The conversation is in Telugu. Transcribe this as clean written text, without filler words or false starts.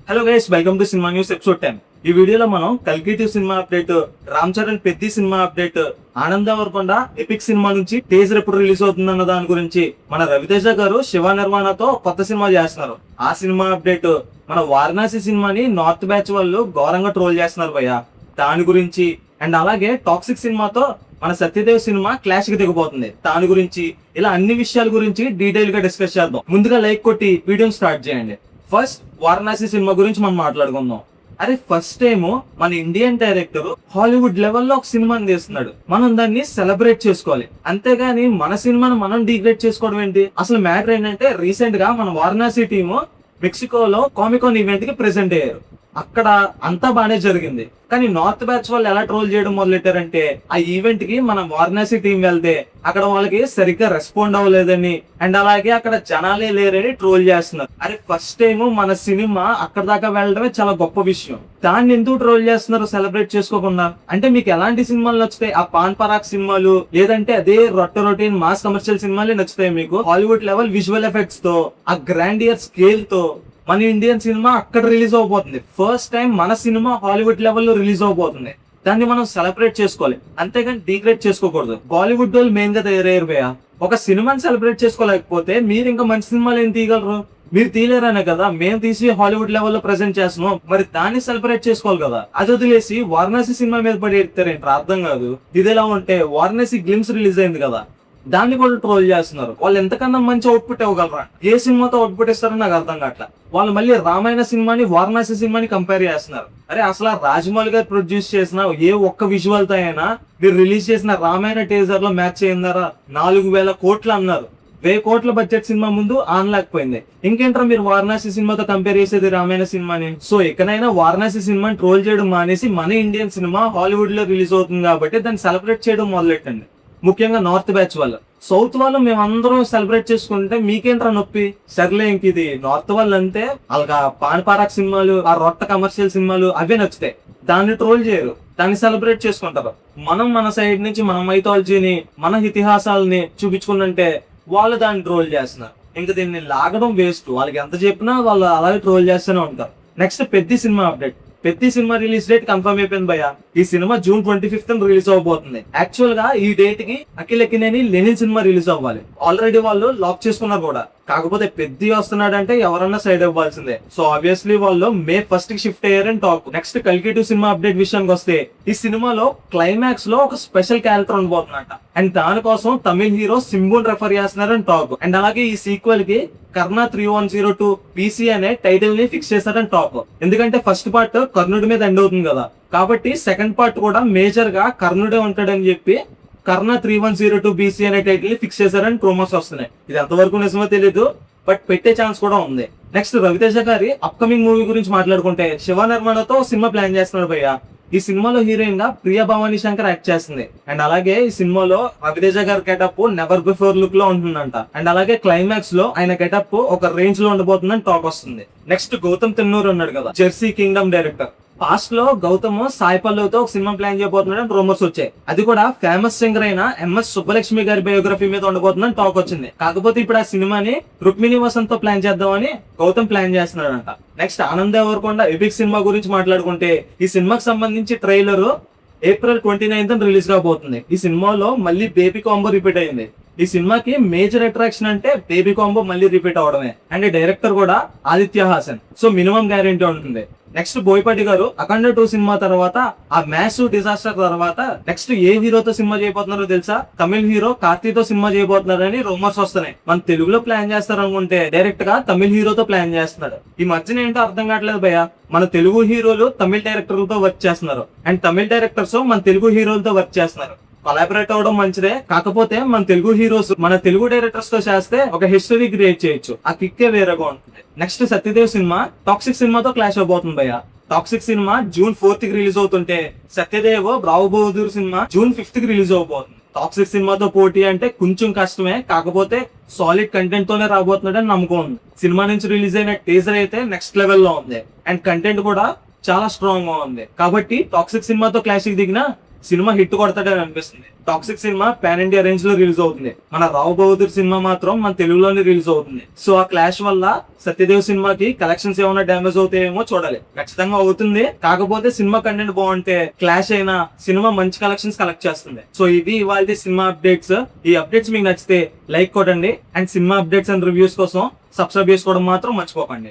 Hello guys, welcome to cinema news episode 10. ఈ వీడియోలో మనం కల్కి 2 cinema update, Ram Charan Peddi cinema update, Anand Deverakonda epic cinema నుంచి టీజర్ ఎప్పుడు రిలీజ్ అవుతుందన్న దాని గురించి, మన రవితేజ గారు శివ నిర్మాణతో కొత్త సినిమా చేస్తున్నారు ఆ సినిమా అప్డేట్, మన వారణాసి సినిమాని నార్త్ బ్యాచ్ వాళ్ళు ఘోరంగా ట్రోల్ చేస్తున్నారు భయ్య దాని గురించి, అండ్ అలాగే టాక్సిక్ సినిమాతో మన సత్యదేవ్ సినిమా క్లాష్ కి దిగబోతుంది దాని గురించి, ఇలా అన్ని విషయాల గురించి డీటెయిల్ గా డిస్కస్ చేద్దాం. ముందుగా లైక్ కొట్టి వీడియోని స్టార్ట్ చేయండి. ఫస్ట్ వారణాసి సినిమా గురించి మనం మాట్లాడుకుందాం. అరే ఫస్ట్ టైం మన ఇండియన్ డైరెక్టర్ హాలీవుడ్ లెవెల్లో ఒక సినిమాని తీస్తున్నాడు, మనం దాన్ని సెలబ్రేట్ చేసుకోవాలి, అంతేగాని మన సినిమాను మనం డిగ్రేడ్ చేసుకోవడం ఏంటి? అసలు మ్యాటర్ ఏంటంటే, రీసెంట్ గా మన వారణాసి టీము మెక్సికోలో కామికాన్ ఈవెంట్ కి ప్రెసెంట్ అయ్యారు. అక్కడ అంతా బానే జరిగింది, కానీ నార్త్ బ్యాచ్ వాళ్ళు ఎలా ట్రోల్ చేయడం మొదలెట్టారంటే, ఆ ఈవెంట్ కి మన వారణాసి టీం వెళ్తే అక్కడ వాళ్ళకి సరిగ్గా రెస్పాండ్ అవ్వలేదని, అండ్ అలాగే అక్కడ జనాలే లేరని ట్రోల్ చేస్తున్నారు. అరే ఫస్ట్ టైం మన సినిమా అక్కడ దాకా వెళ్ళడమే చాలా గొప్ప విషయం, దాన్ని ఎందుకు ట్రోల్ చేస్తున్నారు సెలబ్రేట్ చేసుకోకుండా? అంటే మీకు ఎలాంటి సినిమాలు నచ్చుతాయి? ఆ పాన్ పరాక్ సినిమాలు, లేదంటే అదే రొటీన్ మాస్ కమర్షియల్ సినిమాలే నచ్చుతాయి మీకు? హాలీవుడ్ లెవెల్ విజువల్ ఎఫెక్ట్స్ తో, ఆ గ్రాండియర్ స్కేల్ తో మన ఇండియన్ సినిమా అక్కడ రిలీజ్ అవబోతుంది. ఫస్ట్ టైం మన సినిమా హాలీవుడ్ లెవెల్లో రిలీజ్ అవబోతుంది, దాన్ని మనం సెలబ్రేట్ చేసుకోవాలి, అంతేగాని డిగ్రేడ్ చేసుకోకూడదు. బాలీవుడ్ వాళ్ళు మెయిన్ గా తయారయ్యారు భయ్యా. ఒక సినిమాని సెలబ్రేట్ చేసుకోలేకపోతే మీరు ఇంకా మంచి సినిమాలు ఏం తీయగలరు? మీరు తీయలేరనే కదా మేము తీసి హాలీవుడ్ లెవెల్లో ప్రెజెంట్ చేస్తున్నాం, మరి దాన్ని సెలబ్రేట్ చేసుకోవాలి కదా. అది వదిలేసి వారణాసి సినిమా మీద పడి ఎడతారేంటి? అర్థం కాదు. ఇది ఎలా ఉంటే వారణాసి గ్లిమ్స్ రిలీజ్ అయింది కదా, దాన్ని కూడా ట్రోల్ చేస్తున్నారు. వాళ్ళు ఎంతకన్నా మంచి అవుట్పుట్ ఇవ్వగలరా? ఏ సినిమాతో అవుట్పుట్ ఇస్తారో నాకు అర్థం కావట్లా. వాళ్ళు మళ్ళీ రామాయణ సినిమాని వారణాసి సినిమాని కంపేర్ చేస్తున్నారు. అరే అసలు రాజమౌళి గారు ప్రొడ్యూస్ చేసిన ఏ ఒక్క విజువల్ తో అయినా మీరు రిలీజ్ చేసిన రామాయణ టీజర్ లో మ్యాచ్ అయిందారా? 4,000 కోట్లు అన్నారు. 1,000 కోట్ల బడ్జెట్ సినిమా ముందు ఆనలేకపోయింది, ఇంకేంటారా మీరు వారణాసి సినిమాతో కంపేర్ చేసేది రామాయణ సినిమాని? సో ఎక్కడైనా వారణాసి సినిమాని ట్రోల్ చేయడం మానేసి మన ఇండియన్ సినిమా హాలీవుడ్ లో రిలీజ్ అవుతుంది కాబట్టి దాన్ని సెలబ్రేట్ చేయడం మొదలెట్టండి. ముఖ్యంగా నార్త్ బ్యాచ్ వాళ్ళు. సౌత్ వాళ్ళు మేమందరం సెలబ్రేట్ చేసుకుంటే మీకేంట్రా నొప్పి? సర్లే, ఇంక ఇది నార్త్ వాళ్ళు అంతే, వాళ్ళకి ఆ పాన్ పరాక్ సినిమాలు, ఆ రొట్ట కమర్షియల్ సినిమాలు అవే నచ్చుతాయి, దాన్ని ట్రోల్ చేయరు, దాన్ని సెలబ్రేట్ చేసుకుంటారు. మనం మన సైడ్ నుంచి మన మైథాలజీని, మన ఇతిహాసాలని చూపించుకుంటుంటే వాళ్ళు దాన్ని ట్రోల్ చేస్తున్నారు. ఇంకా దీన్ని లాగడం వేస్ట్, వాళ్ళకి ఎంత చెప్పినా వాళ్ళు అలాగే ట్రోల్ చేస్తూనే ఉంటారు. Next Peddi cinema update. Peddi cinema release date confirm అయిపోయింది భయ్య. ఈ సినిమా June 25th రిలీజ్ అవబోతుంది. యాక్చువల్ గా ఈ డేట్ కి Akhil Akkineni Lenin cinema release అవ్వాలి, ఆల్రెడీ వాళ్ళు లాక్ చేసుకున్నారు కూడా. కాకపోతే పెద్ది వస్తున్నాడంటే ఎవరన్నా సైడ్ అవ్వాల్సిందే. సో ఆబ్వియస్లీ వాళ్ళు May 1st కి షిఫ్ట్ అయ్యారని టాక్. నెక్స్ట్ కల్కి 2 సినిమా అప్డేట్ విషయానికి వస్తే, ఈ సినిమాలో క్లైమాక్స్ లో ఒక స్పెషల్ క్యారెక్టర్ ఉండబోతుందంట, అండ్ దానికోసం తమిళ హీరో సింబుని రెఫర్ చేస్తున్నారని టాక్. అండ్ అలాగే ఈ సీక్వెల్ కి కర్ణ 3102 PC అనే టైటిల్ ని ఫిక్స్ చేశారని టాక్. ఎందుకంటే ఫస్ట్ పార్ట్ కర్ణుడి మీద ఎండ్ అవుతుంది కదా, కాబట్టి సెకండ్ పార్ట్ కూడా మేజర్ గా కర్ణుడే ఉంటాడని చెప్పి కర్ణ 3102 BC అనే టైటిల్ ని ఫిక్స్ చేశారని ప్రోమోస్ వస్తున్నాయి. ఇది ఎంతవరకు నిజమో తెలీదు, బట్ పెట్టే ఛాన్స్ కూడా ఉంది. నెక్స్ట్ రవితేజ గారి అప్కమింగ్ మూవీ గురించి మాట్లాడుకుంటే, శివ నిర్మాణతో సినిమా ప్లాన్ చేస్తున్నాడు భయ్య. ఈ సినిమాలో హీరోయిన్ గా ప్రియా భవానీ శంకర్ యాక్ట్ చేస్తుంది, అండ్ అలాగే ఈ సినిమాలో రవితేజ గారి గెటప్ నెవర్ బిఫోర్ లుక్ లో ఉంటుందంట, అండ్ అలాగే క్లైమాక్స్ లో ఆయన గెటప్ ఒక రేంజ్ లో ఉండబోతుందని టాక్ వస్తుంది. నెక్స్ట్ గౌతమ్ తిన్నూర్ ఉన్నాడు కదా, జెర్సీ కింగ్డమ్ డైరెక్టర్. పాస్ట్ లో గౌతమ్ సాయి పల్లవితో ఒక సినిమా ప్లాన్ చేయబోతున్నాడని రూమర్స్ వచ్చాయి. అది కూడా ఫేమస్ సింగర్ అయిన MS సుబ్బలక్ష్మి గారి బయోగ్రఫీ మీద ఉండబోతుందని టాక్ వచ్చింది. కాకపోతే ఇప్పుడు ఆ సినిమాని రుక్మిణి వసంత్ తో ప్లాన్ చేద్దామని గౌతమ్ ప్లాన్ చేస్తున్నాడంట. Next Anand Deverakonda epic cinema గురించి మాట్లాడుకుంటే, ఈ సినిమాకి సంబంధించి ట్రైలర్ April 29th రిలీజ్ కాబోతుంది. ఈ సినిమాలో మళ్ళీ బేబీ కాంబో రిపీట్ అయింది. ఈ సినిమాకి మేజర్ అట్రాక్షన్ అంటే బేబీ కాంబో మళ్ళీ రిపీట్ అవడమే, అండ్ డైరెక్టర్ కూడా Aditya Haasan, so minimum guarantee ఉంటుంది. నెక్స్ట్ బోయపాటి గారు అఖండ 2 సినిమా తర్వాత, ఆ మ్యాసివ్ డిజాస్టర్ తర్వాత నెక్స్ట్ ఏ హీరోతో సినిమా చేయబోతున్నారో తెలుసా? తమిళ హీరో కార్తీతో సినిమా చేయబోతున్నారని రూమర్స్ వస్తున్నాయి. మన తెలుగులో ప్లాన్ చేస్తారు అనుకుంటే డైరెక్ట్ గా తమిళ హీరోతో ప్లాన్ చేస్తున్నాడు. ఈ మధ్యన ఏంటో అర్థం కావట్లేదు భయ్య, మన తెలుగు హీరోలు తమిళ డైరెక్టర్లతో వర్క్ చేస్తున్నారు, అండ్ తమిళ డైరెక్టర్స్ మన తెలుగు హీరోలతో వర్క్ చేస్తున్నారు. కొలాబరేట్ అవడం మంచిదే, కాకపోతే మన తెలుగు హీరోస్ మన తెలుగు డైరెక్టర్స్ తో చేస్తే ఒక హిస్టరీ క్రియేట్ చేయొచ్చు, ఆ కిక్కే వేరేగా ఉంటుంది. నెక్స్ట్ సత్యదేవ్ సినిమా టాక్సిక్ సినిమాతో క్లాష్ అవబోతుంది భయ్య. టాక్సిక్ సినిమా June 4th కి రిలీజ్ అవుతుంటే, సత్యదేవ్ రావు బహదూర్ సినిమా June 5th కి రిలీజ్ అవబోతుంది. టాక్సిక్ సినిమాతో పోటీ అంటే కొంచెం కష్టమే, కాకపోతే సాలిడ్ కంటెంట్ తోనే రాబోతున్నాడని నమ్మకం ఉంది. సినిమా నుంచి రిలీజ్ అయిన టీజర్ అయితే నెక్స్ట్ లెవెల్ లో ఉంది, అండ్ కంటెంట్ కూడా చాలా స్ట్రాంగ్ గా ఉంది. కాబట్టి టాక్సిక్ సినిమాతో క్లాష్ కి దిగిన సినిమా హిట్ కొడతాడని అనిపిస్తుంది. Toxic cinema pan India range లో రిలీజ్ అవుతుంది. మన రావు బహదూర్ సినిమా మాత్రం మన తెలుగులోనే రిలీజ్ అవుతుంది. సో ఆ క్లాష్ వల్ల సత్యదేవ్ సినిమాకి కలెక్షన్స్ ఏమైనా డ్యామేజ్ అవుతాయేమో చూడాలి. ఖచ్చితంగా అవుతుంది. కాకపోతే సినిమా కంటెంట్ బాగుంటే క్లాష్ అయినా సినిమా మంచి కలెక్షన్స్ కలెక్ట్ చేస్తుంది. సో ఇది ఇవాళ సినిమా అప్డేట్స్. ఈ అప్డేట్స్ మీకు నచ్చితే లైక్ కొట్టండి and cinema updates and reviews కోసం సబ్స్క్రైబ్ చేసుకోవడం మాత్రం మర్చిపోకండి.